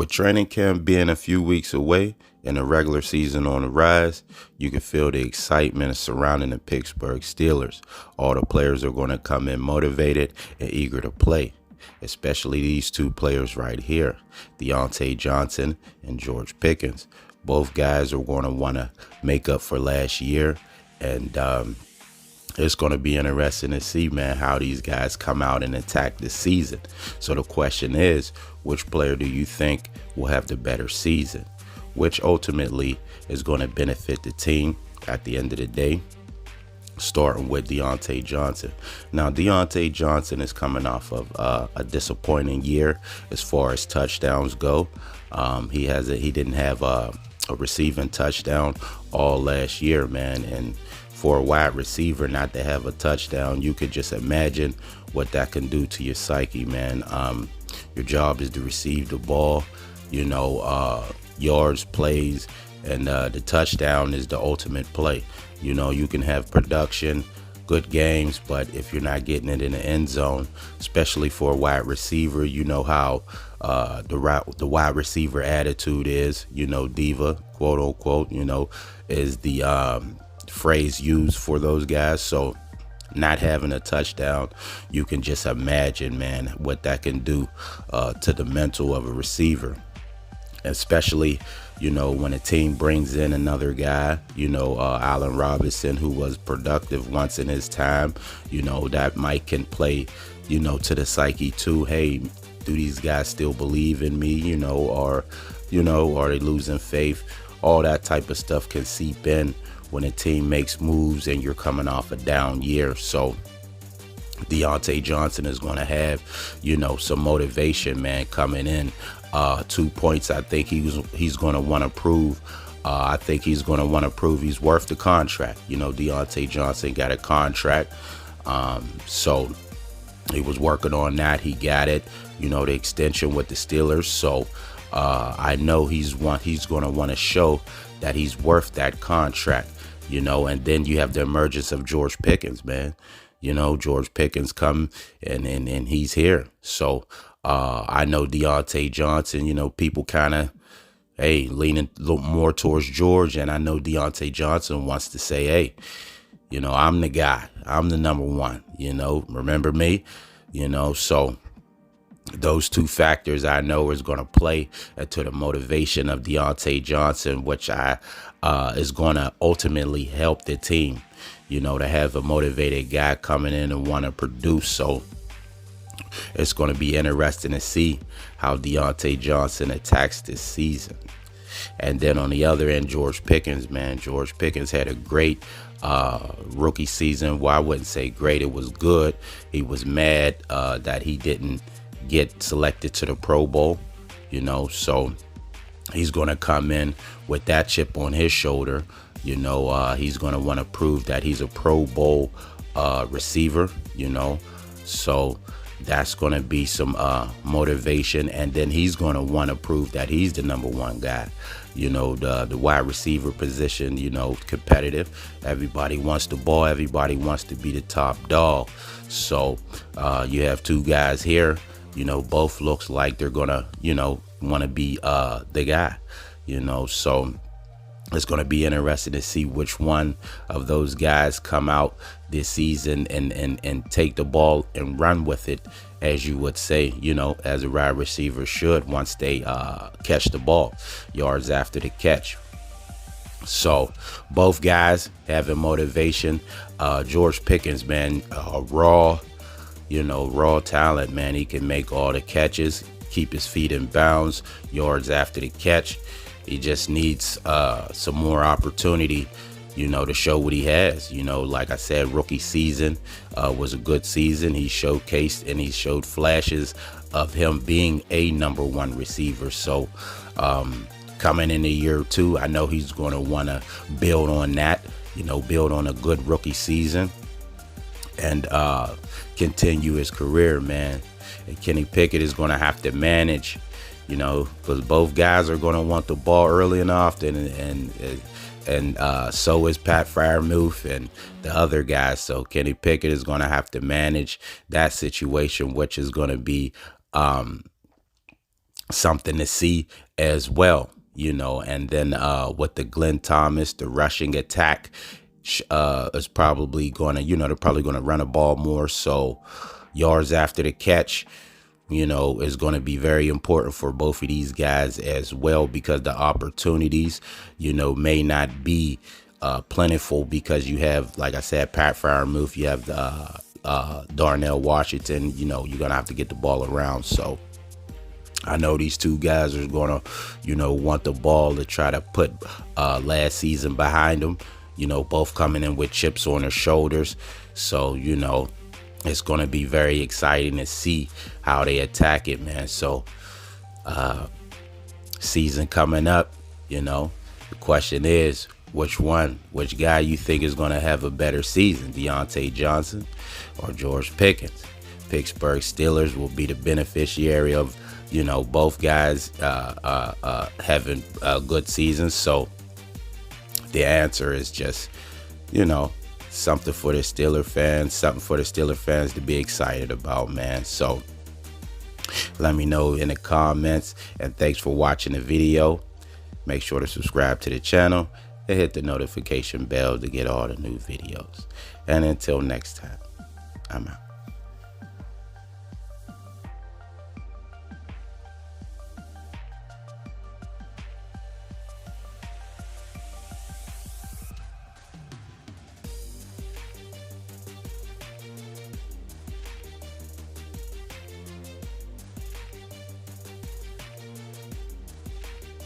With training camp being a few weeks away and the regular season on the rise, you can feel the excitement surrounding the Pittsburgh Steelers. All the players are going to come in motivated and eager to play, especially these two players right here, Deontay Johnson and George Pickens. Both guys are going to want to make up for last year, and it's going to be interesting to see, man, how these guys come out and attack this season. So the question is, which player do you think will have the better season? Which ultimately is going to benefit the team at the end of the day? Starting with Deontay Johnson. Now, Deontay Johnson is coming off of a disappointing year as far as touchdowns go. He didn't have a receiving touchdown all last year, man, and for a wide receiver not to have a touchdown, you could just imagine what that can do to your psyche, man. Your job is to receive the ball, yards, plays, and the touchdown is the ultimate play. You can have production, good games, but if you're not getting it in the end zone, especially for a wide receiver, you know how the wide receiver attitude is, diva, quote unquote, is the phrase used for those guys. So not having a touchdown, you can just imagine, man, what that can do to the mental of a receiver, especially when a team brings in another guy, Allen Robinson, who was productive once in his time. That might can play to the psyche too. Hey, do these guys still believe in me, or are they losing faith? All that type of stuff can seep in when a team makes moves and you're coming off a down year. So Deontay Johnson is going to have, some motivation, man, coming in. 2 points. I think he's going to want to prove. I think he's going to want to prove he's worth the contract. Deontay Johnson got a contract. So he was working on that. He got it, the extension with the Steelers. So I know he's going to want to show that he's worth that contract. And then you have the emergence of George Pickens, man. George Pickens come and he's here. So I know Deontay Johnson, people kind of, leaning a little more towards George. And I know Deontay Johnson wants to say, hey, I'm the guy. I'm the number one, remember me, so those two factors I know is going to play into the motivation of Deontay Johnson, which is going to ultimately help the team, to have a motivated guy coming in and want to produce. So it's going to be interesting to see how Deontay Johnson attacks this season. And then on the other end, George Pickens, man. George Pickens had a great rookie season. Well, I wouldn't say great. It was good. He was mad that he didn't get selected to the Pro Bowl, so he's going to come in with that chip on his shoulder. He's going to want to prove that he's a Pro Bowl receiver, so that's going to be some motivation. And then he's going to want to prove that he's the number one guy. The wide receiver position, competitive. Everybody wants the ball. Everybody wants to be the top dog. So you have two guys here, both looks like they're going to, want to be the guy, so it's going to be interesting to see which one of those guys come out this season and take the ball and run with it, as you would say, as a wide receiver should once they catch the ball, yards after the catch. So both guys having motivation. George Pickens, man, raw talent, man. He can make all the catches, keep his feet in bounds, yards after the catch. He just needs some more opportunity, to show what he has. Like I said, rookie season was a good season. He showcased and he showed flashes of him being a number one receiver. So coming in the year two, I know he's going to want to build on that, build on a good rookie season and continue his career, man. And Kenny Pickett is going to have to manage, because both guys are going to want the ball early and often, and so is Pat Freiermuth and the other guys. So Kenny Pickett is going to have to manage that situation, which is going to be something to see as well, you know. And then with the Glenn Thomas, the rushing attack is probably going to, you know, they're probably going to run a ball more. So yards after the catch, you know, is going to be very important for both of these guys as well, because the opportunities, you know, may not be plentiful, because you have, like I said, Pat Freiermuth, you have Darnell Washington. You know, you're going to have to get the ball around. So I know these two guys are going to, you know, want the ball to try to put last season behind them, you know, both coming in with chips on their shoulders. So, you know, it's going to be very exciting to see how they attack it, man. So season coming up, you know, the question is, which guy you think is going to have a better season, Deontay Johnson or George Pickens? Pittsburgh Steelers will be the beneficiary of, you know, both guys having good seasons. So the answer is just, you know, something for the Steeler fans to be excited about, man. So let me know in the comments, and thanks for watching the video. Make sure to subscribe to the channel and hit the notification bell to get all the new videos. And until next time, I'm out.